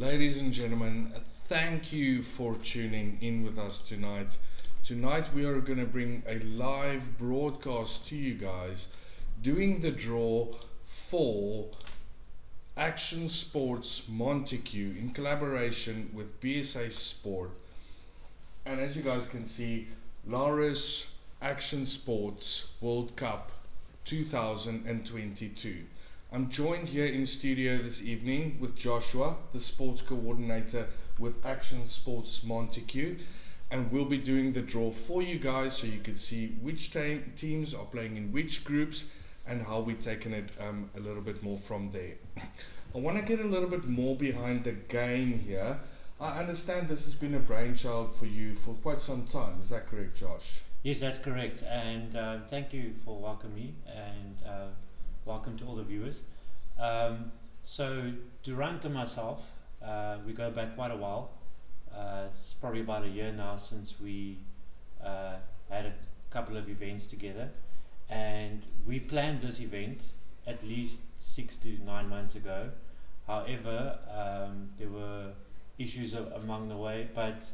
Ladies and gentlemen, thank you for tuning in with us tonight. Tonight we are going to bring a live broadcast to you guys, doing the draw for Action Sports Montague in collaboration with BSA Sport. And as you guys can see, Laurus Action Sports World Cup 2022. I'm joined here in studio this evening with Joshua, the sports coordinator with Action Sports Montague, and we'll be doing the draw for you guys so you can see which teams are playing in which groups and how we're taking it a little bit more from there. I want to get a little bit more behind the game here. I understand this has been a brainchild for you for quite some time. Is that correct, Josh? Yes, that's correct. And thank you for welcoming me, and welcome to all the viewers. So Durant and myself, we go back quite a while. It's probably about a year now since we had a couple of events together, and we planned this event at least 6 to 9 months ago. However, there were issues among the way, but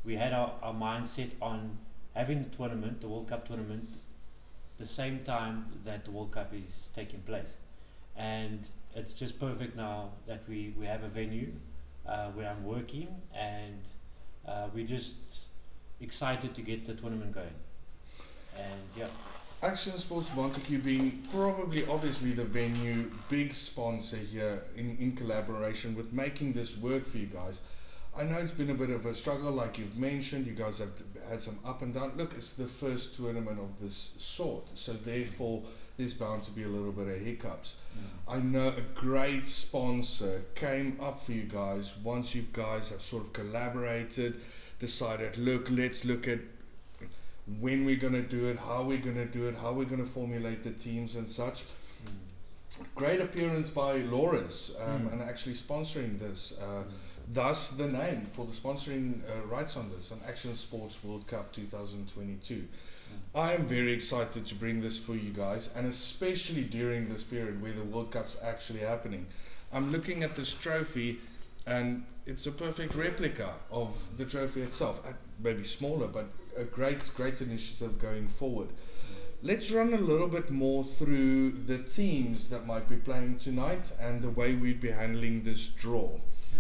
we had our mind set on having the tournament, the World Cup tournament, the same time that the World Cup is taking place. And it's just perfect now that we have a venue where I'm working, and we're just excited to get the tournament going. And yeah. Action Sports Montague being probably obviously the venue, big sponsor here in collaboration with making this work for you guys. I know it's been a bit of a struggle, like you've mentioned. You guys have had some up and down. Look, it's the first tournament of this sort, so therefore there's bound to be a little bit of hiccups. I know a great sponsor came up for you guys once you guys have sort of collaborated, decided, look, let's look at when we're going to do it, how we're going to do it, how we're going to formulate the teams and such. Great appearance by Laurus and actually sponsoring this. Thus the name for the sponsoring rights on this, an Action Sports World Cup 2022. I am very excited to bring this for you guys, and especially during this period where the World Cup's actually happening. I'm looking at this trophy, and it's a perfect replica of the trophy itself. Maybe smaller, but a great initiative going forward. Let's run a little bit more through the teams that might be playing tonight and the way we'd be handling this draw.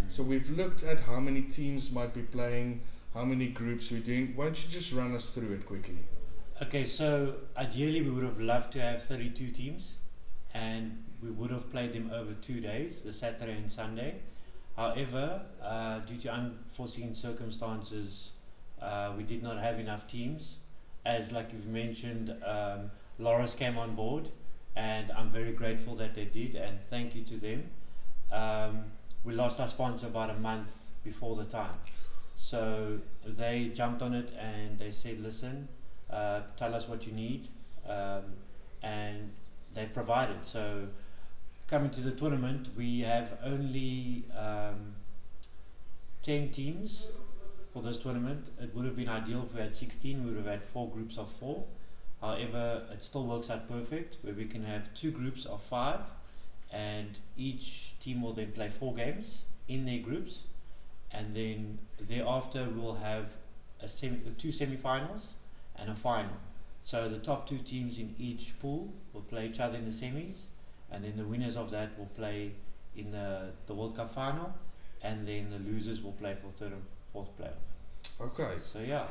So we've looked at how many teams might be playing, how many groups we're doing. Why don't you just run us through it quickly? Okay, so ideally we would have loved to have 32 teams, and we would have played them over 2 days, the Saturday and Sunday. However, due to unforeseen circumstances, we did not have enough teams. As like you've mentioned, Laurus came on board, and I'm very grateful that they did, and thank you to them. We lost our sponsor about a month before the time, so they jumped on it and they said, listen, tell us what you need, and they've provided. So coming to the tournament, we have only 10 teams for this tournament. It would have been ideal if we had 16. We would have had 4 groups of 4. However, it still works out perfect where we can have 2 groups of 5, and each team will then play 4 games in their groups, and then thereafter we'll have 2 semi-finals and a final. So the top 2 teams in each pool will play each other in the semis, and then the winners of that will play in the World Cup final, and then the losers will play for 3rd and 4th playoff. Okay. So yeah,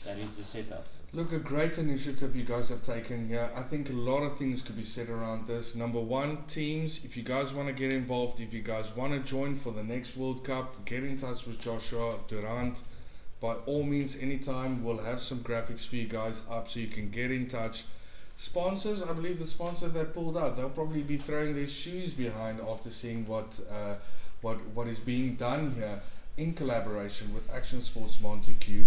that is the setup. Look, a great initiative you guys have taken here. I think a lot of things could be said around this. Number one, teams, if you guys want to get involved, if you guys want to join for the next World Cup, get in touch with Joshua, Durant. By all means, anytime, we'll have some graphics for you guys up so you can get in touch. Sponsors, I believe the sponsor that pulled out, they'll probably be throwing their shoes behind after seeing what is being done here in collaboration with Action Sports Montague,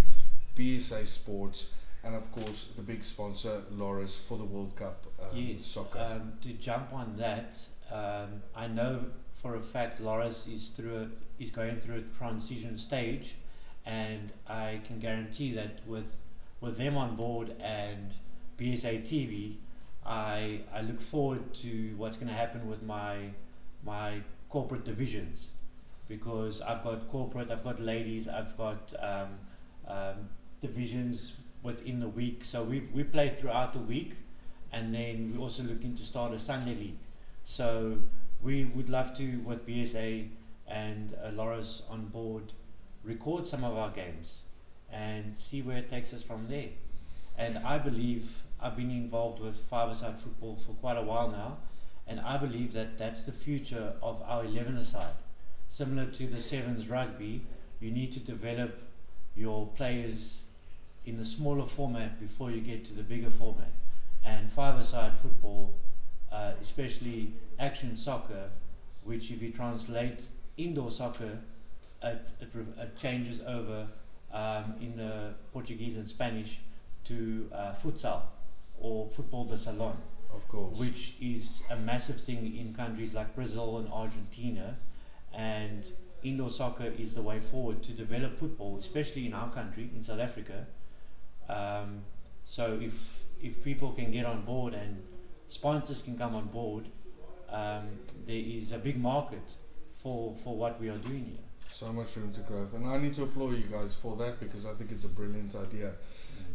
BSA Sports, and of course the big sponsor Laurus for the World Cup soccer. To jump on that, I know for a fact Laurus is going through a transition stage, and I can guarantee that with them on board and BSA TV, I look forward to what's going to happen with my corporate divisions. because I've got corporate, I've got ladies, I've got divisions within the week. So we play throughout the week, and then we're also looking to start a Sunday league. So we would love to, with BSA and Laurus on board, record some of our games and see where it takes us from there. And I believe, I've been involved with five-a-side football for quite a while now, and I believe that that's the future of our 11-a-side. Similar to the sevens rugby, you need to develop your players in the smaller format before you get to the bigger format. And five-a-side football, especially action soccer, which if you translate indoor soccer, it changes over in the Portuguese and Spanish to futsal or football de salon. Of course. Which is a massive thing in countries like Brazil and Argentina, and indoor soccer is the way forward to develop football, especially in our country, in South Africa. So if people can get on board and sponsors can come on board, there is a big market for what we are doing here. So much room to growth, and I need to applaud you guys for that, because I think it's a brilliant idea.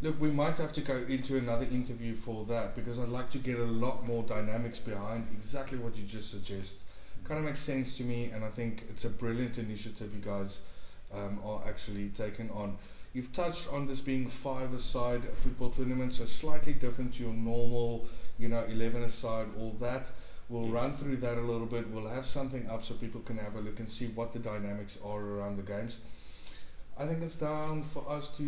Look, we might have to go into another interview for that, because I'd like to get a lot more dynamics behind exactly what you just suggest. Kind of makes sense to me, and I think it's a brilliant initiative you guys are actually taking on. You've touched on this being five-a-side football tournament, so slightly different to your normal, 11-a-side, all that. We'll run through that a little bit. We'll have something up so people can have a look and see what the dynamics are around the games. I think it's down for us to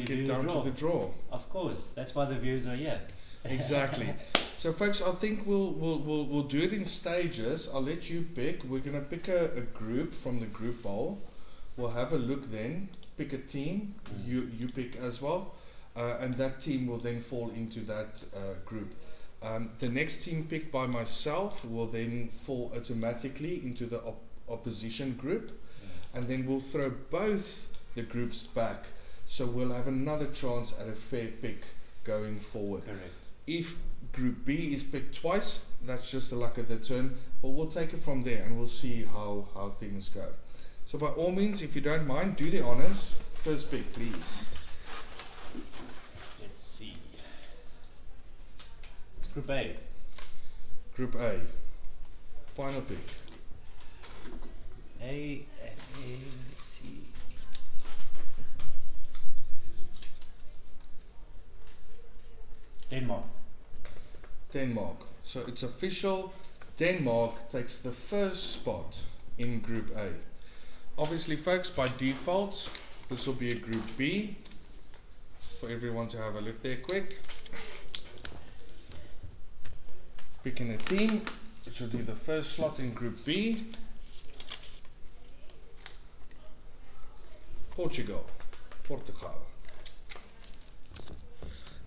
get down to the draw. Of course, that's why the viewers are here. Exactly. So, folks, I think we'll do it in stages. I'll let you pick. We're gonna pick a group from the group bowl. We'll have a look then. Pick a team. You pick as well, and that team will then fall into that group. The next team picked by myself will then fall automatically into the opposition group, and then we'll throw both the groups back, so we'll have another chance at a fair pick going forward. Correct. If group B is picked twice, that's just the luck of the turn, but we'll take it from there and we'll see how things go. So by all means, if you don't mind, do the honors. First pick, please. Let's see. It's Group A. Group A. Final pick. Let's see. Denmark. So it's official. Denmark takes the first spot in Group A. Obviously, folks, by default, this will be a Group B. For everyone to have a look there quick. Picking a team, which will be the first slot in Group B. Portugal.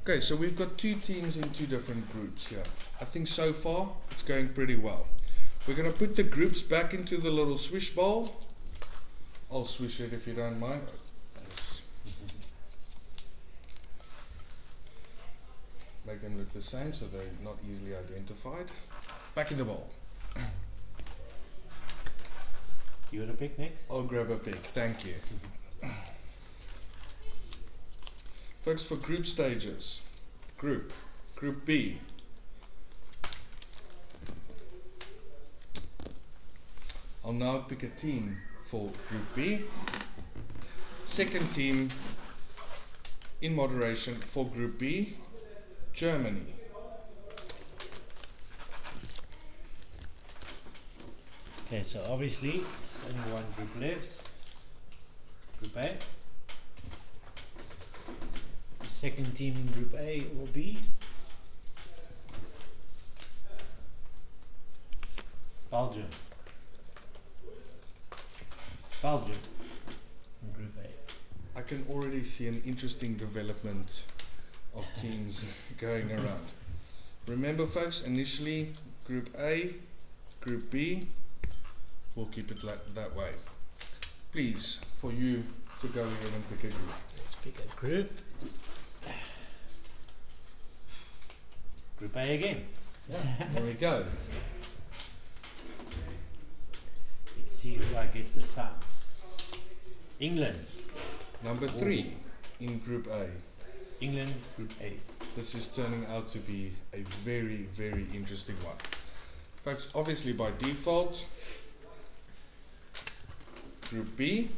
Okay, so we've got two teams in two different groups here. I think so far it's going pretty well. We're going to put the groups back into the little swish bowl. I'll swish it if you don't mind. Make them look the same so they're not easily identified. Back in the bowl. You want to pick next? I'll grab a pick, thank you. Folks, for group stages, Group B. I'll now pick a team for Group B. Second team in moderation for Group B, Germany. Okay, so obviously there's only one group left. Group A. The second team in Group A will be Belgium. Belgium in Group A. I can already see an interesting development of teams going around. Remember, folks, initially Group A, Group B, we'll keep it that way. Please, for you to go ahead and pick a group. Let's pick a group. Group A again. Yeah, there we go. Let's see who I get this time. England. Number 3 in Group A. England, Group A. This is turning out to be a very, very interesting one. Folks, obviously by default, Group B.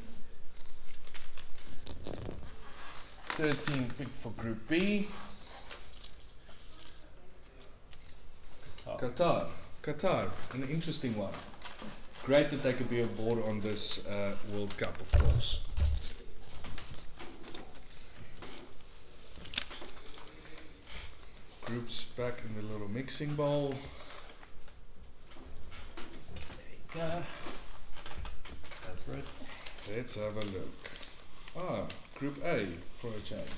13 picked for Group B. Qatar, an interesting one. Great that they could be aboard on this World Cup, of course. Groups back in the little mixing bowl. There you go. That's right. Let's have a look. Group A for a change.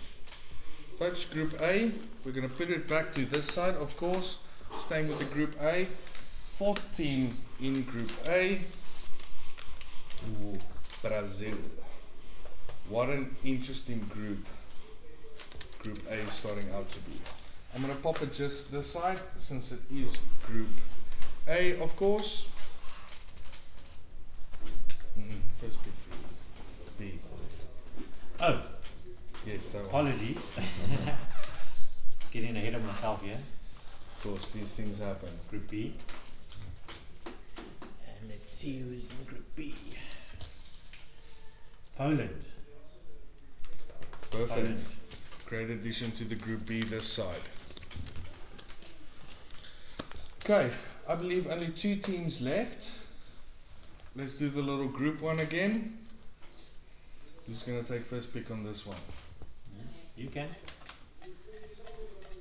Folks, Group A, we're going to put it back to this side, of course. Staying with the Group A. 14 in Group A. Ooh, Brazil. What an interesting group Group A is starting out to be. I'm going to pop it just this side since it is Group A, of course. First pick for you. B. Oh, yes, that one. apologies. Getting ahead of myself here. Of course, these things happen. Group B. And let's see who's in Group B. Poland. Perfect. Poland. Great addition to the Group B this side. Okay, I believe only 2 teams left. Let's do the little group one again. Who's going to take first pick on this one? You can.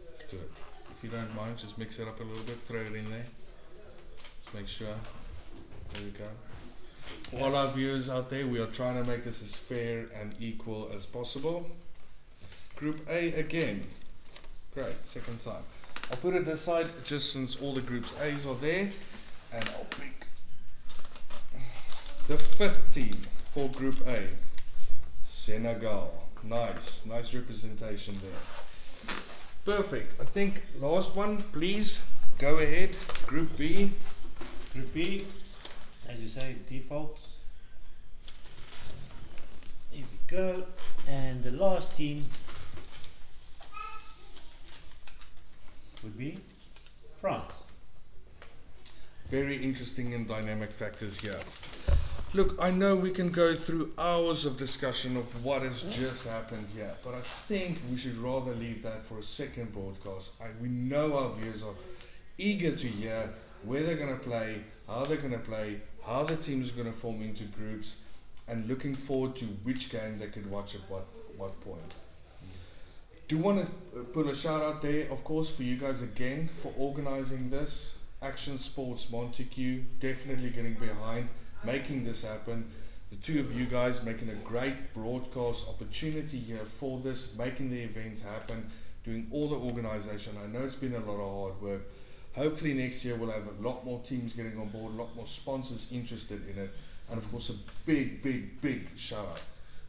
Let's do it. If you don't mind, just mix it up a little bit, throw it in there. Let's make sure. There we go. For all our viewers out there, we are trying to make this as fair and equal as possible. Group A again. Great, second time. I'll put it this side just since all the groups A's are there, and I'll pick the 5th team for Group A. Senegal. Nice representation there. Perfect. I think last one, please go ahead. Group B. Group B, as you say, default. Here we go. And the last team would be France. Very interesting and dynamic factors here. Look, I know we can go through hours of discussion of what has just happened here, but I think we should rather leave that for a second broadcast. We know our viewers are eager to hear where they're going to play, how they're going to play, how the teams are going to form into groups, and looking forward to which game they could watch at what point. Do want to put a shout out there, of course, for you guys again for organizing this. Action Sports Montague, definitely getting behind making this happen. The two of you guys making a great broadcast opportunity here for this, making the event happen, doing all the organization. I know it's been a lot of hard work. Hopefully next year we'll have a lot more teams getting on board, a lot more sponsors interested in it, and of course a big shout out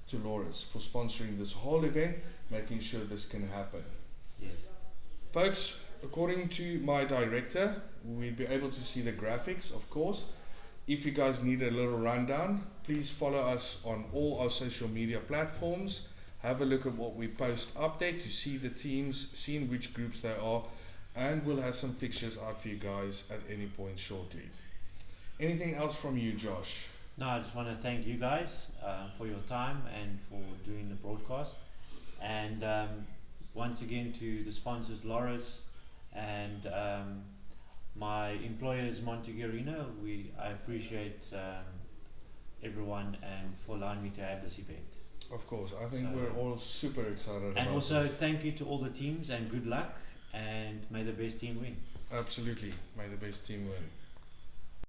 to Laurus for sponsoring this whole event, making sure this can happen. Yes. Folks, according to my director, we'll be able to see the graphics, of course. If you guys need a little rundown, please follow us on all our social media platforms. Have a look at what we post update to see the teams, see in which groups they are, and we'll have some fixtures out for you guys at any point shortly. Anything else from you, Josh? No, I just want to thank you guys for your time and for doing the broadcast. And once again to the sponsors, Laurus, and my employers, Montegorino, I appreciate everyone and for allowing me to have this event. Of course, I think we're all super excited about And also this. thank you to all the teams and good luck, and may the best team win. Absolutely, may the best team win.